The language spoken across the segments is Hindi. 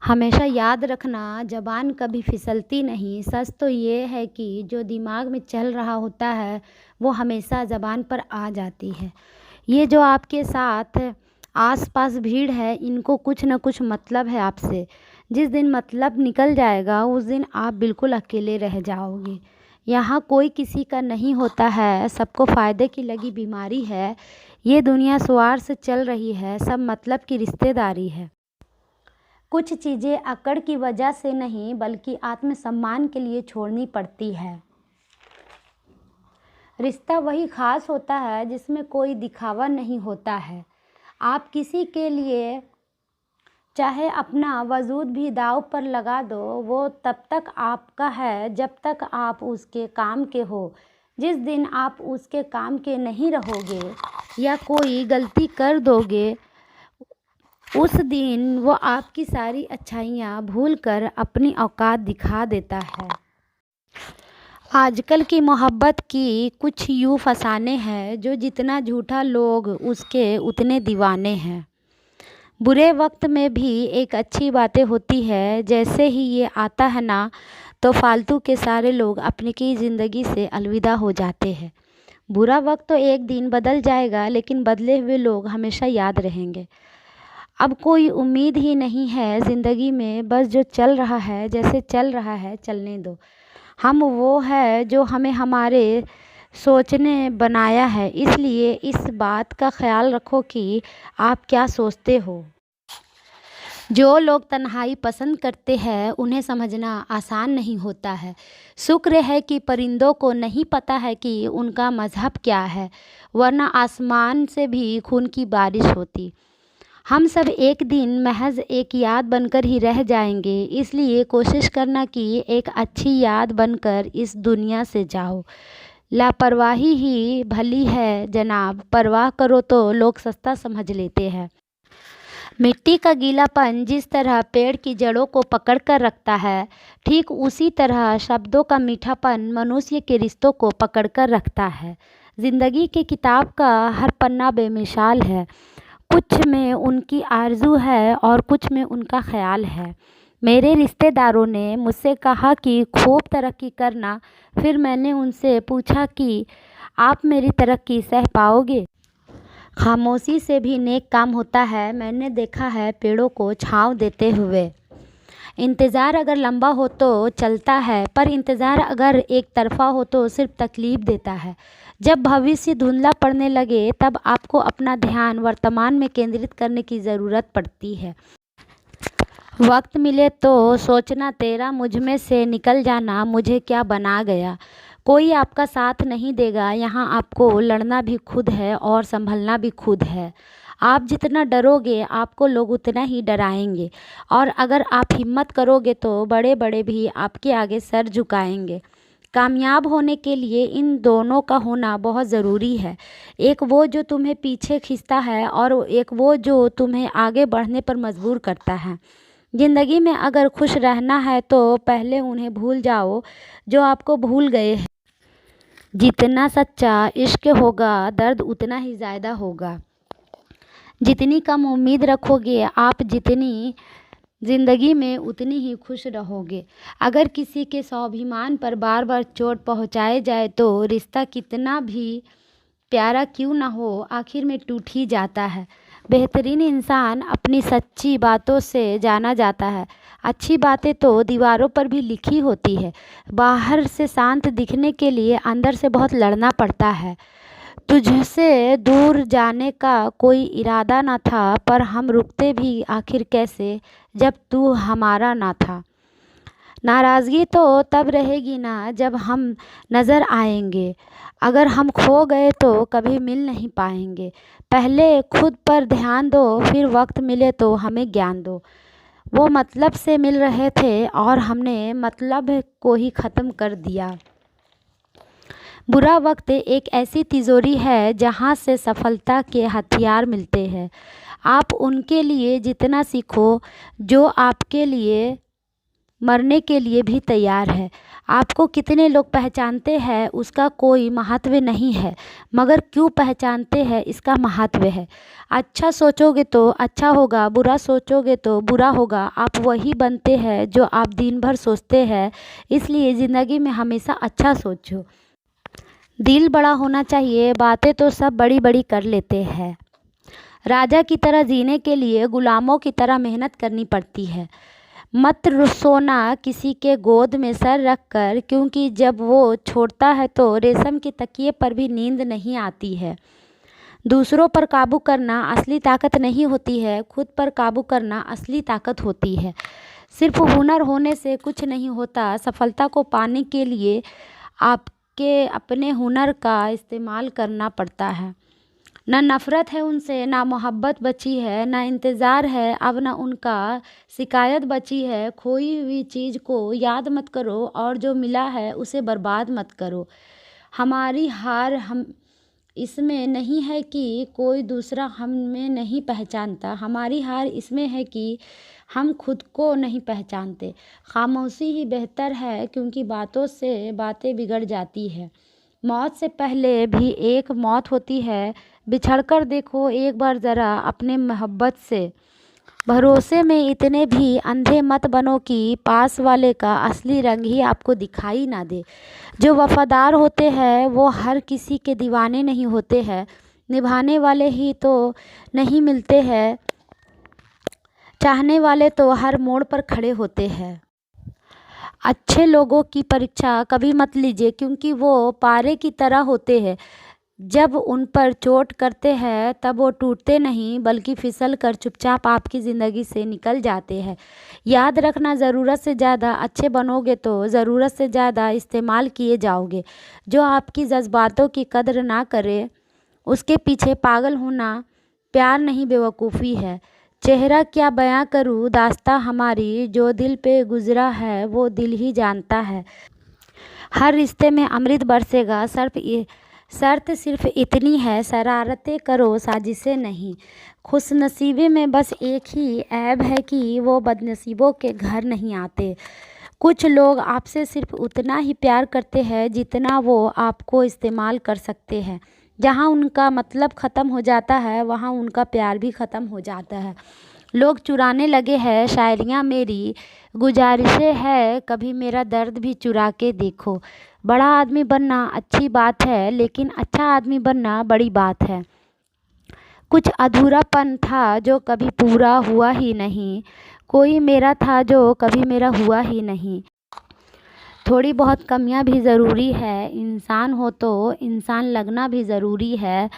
हमेशा याद रखना, ज़बान कभी फिसलती नहीं। सच तो ये है कि जो दिमाग में चल रहा होता है वो हमेशा ज़बान पर आ जाती है। ये जो आपके साथ आस-पास भीड़ है, इनको कुछ न कुछ मतलब है आपसे। जिस दिन मतलब निकल जाएगा उस दिन आप बिल्कुल अकेले रह जाओगे। यहाँ कोई किसी का नहीं होता है, सबको फ़ायदे की लगी बीमारी है। ये दुनिया स्वार्थ से चल रही है, सब मतलब की रिश्तेदारी है। कुछ चीज़ें अकड़ की वजह से नहीं बल्कि आत्मसम्मान के लिए छोड़नी पड़ती है। रिश्ता वही खास होता है जिसमें कोई दिखावा नहीं होता है। आप किसी के लिए चाहे अपना वजूद भी दांव पर लगा दो, वो तब तक आपका है जब तक आप उसके काम के हो। जिस दिन आप उसके काम के नहीं रहोगे या कोई गलती कर दोगे, उस दिन वो आपकी सारी अच्छाइयाँ भूलकर अपनी औकात दिखा देता है। आजकल की मोहब्बत की कुछ यूँ फसाने हैं जो जितना झूठा लोग उसके उतने दीवाने हैं। बुरे वक्त में भी एक अच्छी बातें होती है, जैसे ही ये आता है ना तो फालतू के सारे लोग अपनी की ज़िंदगी से अलविदा हो जाते हैं। बुरा वक्त तो एक दिन बदल जाएगा लेकिन बदले हुए लोग हमेशा याद रहेंगे। अब कोई उम्मीद ही नहीं है ज़िंदगी में, बस जो चल रहा है जैसे चल रहा है चलने दो। हम वो है जो हमें हमारे सोचने बनाया है, इसलिए इस बात का ख्याल रखो कि आप क्या सोचते हो। जो लोग तन्हाई पसंद करते हैं उन्हें समझना आसान नहीं होता है। शुक्र है कि परिंदों को नहीं पता है कि उनका मज़हब क्या है, वरना आसमान से भी खून की बारिश होती। हम सब एक दिन महज एक याद बनकर ही रह जाएंगे, इसलिए कोशिश करना कि एक अच्छी याद बनकर इस दुनिया से जाओ। लापरवाही ही भली है जनाब, परवाह करो तो लोग सस्ता समझ लेते हैं। मिट्टी का गीलापन जिस तरह पेड़ की जड़ों को पकड़ कर रखता है, ठीक उसी तरह शब्दों का मीठापन मनुष्य के रिश्तों को पकड़ कर रखता है। ज़िंदगी की किताब का हर पन्ना बेमिसाल है। कुछ में उनकी आरज़ू है और कुछ में उनका ख्याल है। मेरे रिश्तेदारों ने मुझसे कहा कि खूब तरक्की करना, फिर मैंने उनसे पूछा कि आप मेरी तरक्की सह पाओगे? खामोशी से भी नेक काम होता है। मैंने देखा है पेड़ों को छाँव देते हुए। इंतज़ार अगर लंबा हो तो चलता है, पर इंतज़ार अगर एक तरफ़ा हो तो सिर्फ तकलीफ़ देता है। जब भविष्य धुंधला पड़ने लगे तब आपको अपना ध्यान वर्तमान में केंद्रित करने की ज़रूरत पड़ती है। वक्त मिले तो सोचना, तेरा मुझ में से निकल जाना मुझे क्या बना गया। कोई आपका साथ नहीं देगा, यहाँ आपको लड़ना भी खुद है और संभलना भी खुद है। आप जितना डरोगे आपको लोग उतना ही डराएंगे, और अगर आप हिम्मत करोगे तो बड़े बड़े भी आपके आगे सर झुकाएंगे। कामयाब होने के लिए इन दोनों का होना बहुत ज़रूरी है। एक वो जो तुम्हें पीछे खींचता है और एक वो जो तुम्हें आगे बढ़ने पर मजबूर करता है। ज़िंदगी में अगर खुश रहना है तो पहले उन्हें भूल जाओ जो आपको भूल गए हैं। जितना सच्चा इश्क होगा दर्द उतना ही ज़्यादा होगा। जितनी कम उम्मीद रखोगे आप जितनी ज़िंदगी में उतनी ही खुश रहोगे। अगर किसी के स्वाभिमान पर बार बार चोट पहुंचाए जाए तो रिश्ता कितना भी प्यारा क्यों ना हो आखिर में टूट ही जाता है। बेहतरीन इंसान अपनी सच्ची बातों से जाना जाता है। अच्छी बातें तो दीवारों पर भी लिखी होती है। बाहर से शांत दिखने के लिए अंदर से बहुत लड़ना पड़ता है। तुझसे दूर जाने का कोई इरादा न था, पर हम रुकते भी आखिर कैसे जब तू हमारा ना था। नाराज़गी तो तब रहेगी ना जब हम नज़र आएंगे। अगर हम खो गए तो कभी मिल नहीं पाएंगे। पहले खुद पर ध्यान दो, फिर वक्त मिले तो हमें ज्ञान दो। वो मतलब से मिल रहे थे और हमने मतलब को ही ख़त्म कर दिया। बुरा वक्त एक ऐसी तिजोरी है जहाँ से सफलता के हथियार मिलते हैं। आप उनके लिए जितना सीखो जो आपके लिए मरने के लिए भी तैयार है। आपको कितने लोग पहचानते हैं उसका कोई महत्व नहीं है, मगर क्यों पहचानते हैं इसका महत्व है। अच्छा सोचोगे तो अच्छा होगा, बुरा सोचोगे तो बुरा होगा। आप वही बनते हैं जो आप दिन भर सोचते हैं। इसलिए ज़िंदगी में हमेशा अच्छा सोचो। दिल बड़ा होना चाहिए, बातें तो सब बड़ी बड़ी कर लेते हैं। राजा की तरह जीने के लिए गुलामों की तरह मेहनत करनी पड़ती है। मत सोना किसी के गोद में सर रख कर, क्योंकि जब वो छोड़ता है तो रेशम के तकिए पर भी नींद नहीं आती है। दूसरों पर काबू करना असली ताकत नहीं होती है, खुद पर काबू करना असली ताकत होती है। सिर्फ हुनर होने से कुछ नहीं होता। सफलता को पाने के लिए आपके अपने हुनर का इस्तेमाल करना पड़ता है। ना नफ़रत है उनसे, ना मोहब्बत बची है, ना इंतज़ार है अब, ना उनका शिकायत बची है। खोई हुई चीज़ को याद मत करो और जो मिला है उसे बर्बाद मत करो। हमारी हार हम इसमें नहीं है कि कोई दूसरा हमें नहीं पहचानता, हमारी हार इसमें है कि हम खुद को नहीं पहचानते। खामोशी ही बेहतर है, क्योंकि बातों से बातें बिगड़ जाती है। मौत से पहले भी एक मौत होती है। बिछड़कर देखो एक बार ज़रा अपने मोहब्बत से। भरोसे में इतने भी अंधे मत बनो कि पास वाले का असली रंग ही आपको दिखाई ना दे। जो वफादार होते हैं वो हर किसी के दीवाने नहीं होते हैं। निभाने वाले ही तो नहीं मिलते हैं, चाहने वाले तो हर मोड़ पर खड़े होते हैं। अच्छे लोगों की परीक्षा कभी मत लीजिए, क्योंकि वो पारे की तरह होते हैं। जब उन पर चोट करते हैं तब वो टूटते नहीं, बल्कि फिसल कर चुपचाप आपकी ज़िंदगी से निकल जाते हैं। याद रखना, ज़रूरत से ज़्यादा अच्छे बनोगे तो ज़रूरत से ज़्यादा इस्तेमाल किए जाओगे। जो आपकी जज्बातों की कदर ना करे उसके पीछे पागल होना प्यार नहीं, बेवकूफ़ी है। चेहरा क्या बयां करूँ दास्तां हमारी, जो दिल पे गुजरा है वो दिल ही जानता है। हर रिश्ते में अमृत बरसेगा, शर्त सिर्फ इतनी है, शरारतें करो साजिशें नहीं। खुशनसीबी में बस एक ही ऐब है कि वो बदनसीबों के घर नहीं आते। कुछ लोग आपसे सिर्फ उतना ही प्यार करते हैं जितना वो आपको इस्तेमाल कर सकते हैं। जहाँ उनका मतलब ख़त्म हो जाता है वहाँ उनका प्यार भी ख़त्म हो जाता है। लोग चुराने लगे हैं शायरियाँ मेरी, गुजारिशें है कभी मेरा दर्द भी चुरा के देखो। बड़ा आदमी बनना अच्छी बात है, लेकिन अच्छा आदमी बनना बड़ी बात है। कुछ अधूरापन था जो कभी पूरा हुआ ही नहीं, कोई मेरा था जो कभी मेरा हुआ ही नहीं। थोड़ी बहुत कमियां भी ज़रूरी है, इंसान हो तो इंसान लगना भी ज़रूरी है।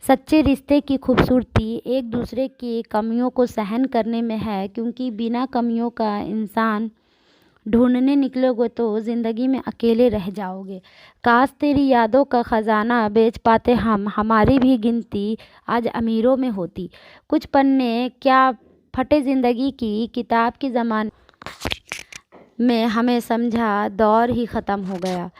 सच्चे रिश्ते की खूबसूरती एक दूसरे की कमियों को सहन करने में है, क्योंकि बिना कमियों का इंसान ढूंढने निकलोगे तो ज़िंदगी में अकेले रह जाओगे। काश तेरी यादों का ख़जाना बेच पाते हम, हमारी भी गिनती आज अमीरों में होती। कुछ पन्ने क्या फटे ज़िंदगी की किताब के ज़माने में हमें समझा दौर ही ख़त्म हो गया।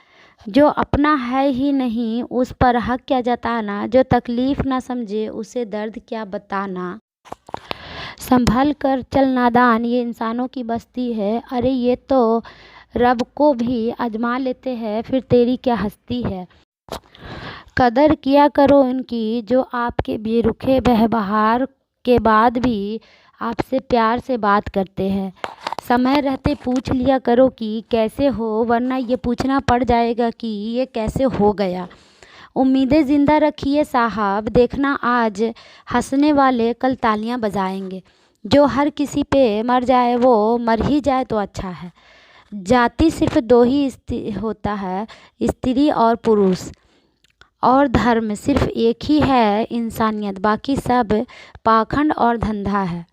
जो अपना है ही नहीं उस पर हक क्या जताना, जो तकलीफ़ ना समझे उसे दर्द क्या बताना। संभल कर चल नादान, ये इंसानों की बस्ती है। अरे ये तो रब को भी आजमा लेते हैं, फिर तेरी क्या हस्ती है। कदर किया करो इनकी जो आपके बेरुखे व्यवहार के बाद भी आपसे प्यार से बात करते हैं। समय रहते पूछ लिया करो कि कैसे हो, वरना ये पूछना पड़ जाएगा कि ये कैसे हो गया। उम्मीदें ज़िंदा रखिए साहब, देखना आज हंसने वाले कल तालियां बजाएंगे। जो हर किसी पे मर जाए वो मर ही जाए तो अच्छा है। जाति सिर्फ दो ही होता है, स्त्री और पुरुष, और धर्म सिर्फ एक ही है, इंसानियत। बाकी सब पाखंड और धंधा है।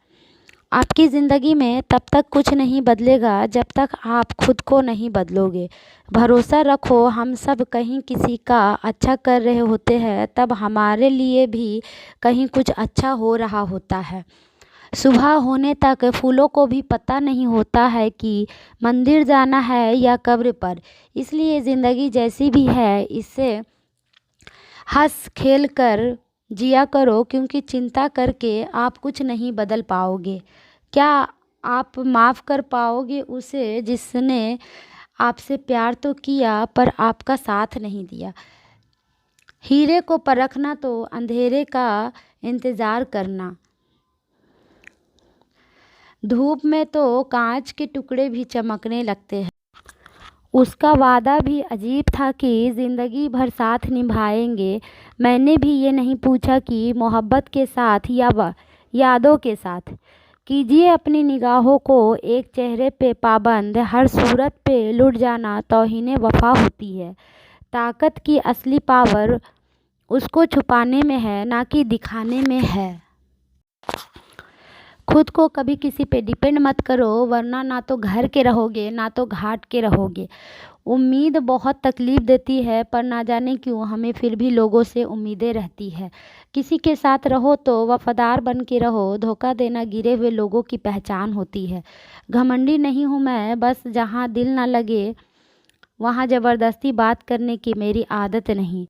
आपकी ज़िंदगी में तब तक कुछ नहीं बदलेगा जब तक आप खुद को नहीं बदलोगे। भरोसा रखो, हम सब कहीं किसी का अच्छा कर रहे होते हैं, तब हमारे लिए भी कहीं कुछ अच्छा हो रहा होता है। सुबह होने तक फूलों को भी पता नहीं होता है कि मंदिर जाना है या कब्र पर। इसलिए ज़िंदगी जैसी भी है इससे हंस खेल कर जिया करो, क्योंकि चिंता करके आप कुछ नहीं बदल पाओगे। क्या आप माफ़ कर पाओगे उसे जिसने आपसे प्यार तो किया पर आपका साथ नहीं दिया। हीरे को परखना तो अंधेरे का इंतज़ार करना। धूप में तो कांच के टुकड़े भी चमकने लगते हैं। उसका वादा भी अजीब था कि ज़िंदगी भर साथ निभाएंगे। मैंने भी ये नहीं पूछा कि मोहब्बत के साथ या यादों के साथ। कीजिए अपनी निगाहों को एक चेहरे पे पाबंद, हर सूरत पे लुट जाना तौहीन वफा होती है। ताकत की असली पावर उसको छुपाने में है, ना कि दिखाने में है। खुद को कभी किसी पे डिपेंड मत करो, वरना ना तो घर के रहोगे ना तो घाट के रहोगे। उम्मीद बहुत तकलीफ़ देती है, पर ना जाने क्यों हमें फिर भी लोगों से उम्मीदें रहती है। किसी के साथ रहो तो वफ़ादार बन के रहो, धोखा देना गिरे हुए लोगों की पहचान होती है। घमंडी नहीं हूँ मैं, बस जहाँ दिल ना लगे वहाँ ज़बरदस्ती बात करने की मेरी आदत नहीं।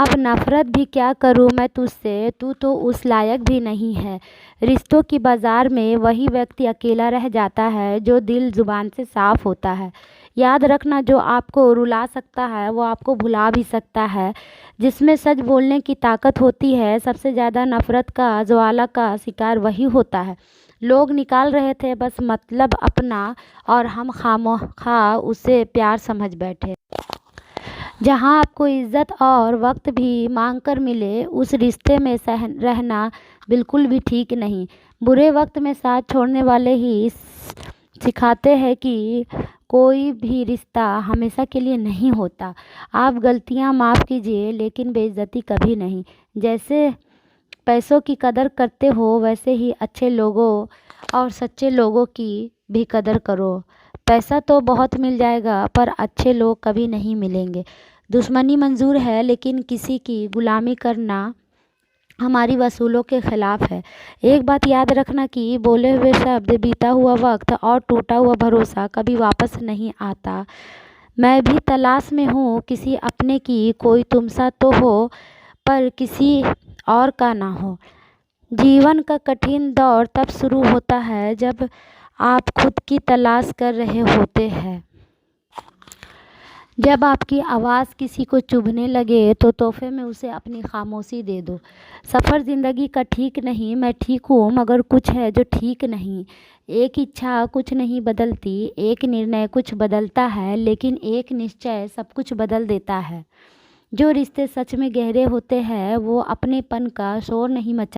अब नफ़रत भी क्या करूँ मैं तुझसे, तू तो उस लायक भी नहीं है। रिश्तों की बाज़ार में वही व्यक्ति अकेला रह जाता है जो दिल ज़ुबान से साफ़ होता है। याद रखना, जो आपको रुला सकता है वो आपको भुला भी सकता है। जिसमें सच बोलने की ताकत होती है, सबसे ज़्यादा नफ़रत का ज्वाला का शिकार वही होता है। लोग निकाल रहे थे बस मतलब अपना, और हम खामोखा उसे प्यार समझ बैठे। जहाँ आपको इज़्ज़त और वक्त भी मांग कर मिले, उस रिश्ते में रहना बिल्कुल भी ठीक नहीं। बुरे वक्त में साथ छोड़ने वाले ही सिखाते हैं कि कोई भी रिश्ता हमेशा के लिए नहीं होता। आप गलतियाँ माफ़ कीजिए, लेकिन बेइज्जती कभी नहीं। जैसे पैसों की कदर करते हो, वैसे ही अच्छे लोगों और सच्चे लोगों की भी कदर करो। पैसा तो बहुत मिल जाएगा, पर अच्छे लोग कभी नहीं मिलेंगे। दुश्मनी मंजूर है, लेकिन किसी की गुलामी करना हमारी वसूलों के ख़िलाफ़ है। एक बात याद रखना कि बोले हुए शब्द, बीता हुआ वक्त और टूटा हुआ भरोसा कभी वापस नहीं आता। मैं भी तलाश में हूँ किसी अपने की, कोई तुम सा तो हो पर किसी और का ना हो। जीवन का कठिन दौर तब शुरू होता है जब आप खुद की तलाश कर रहे होते हैं। जब आपकी आवाज़ किसी को चुभने लगे तो तोहफे में उसे अपनी खामोशी दे दो। सफ़र ज़िंदगी का ठीक नहीं, मैं ठीक हूँ मगर कुछ है जो ठीक नहीं। एक इच्छा कुछ नहीं बदलती, एक निर्णय कुछ बदलता है, लेकिन एक निश्चय सब कुछ बदल देता है। जो रिश्ते सच में गहरे होते हैं वो अपनेपन का शोर नहीं मचा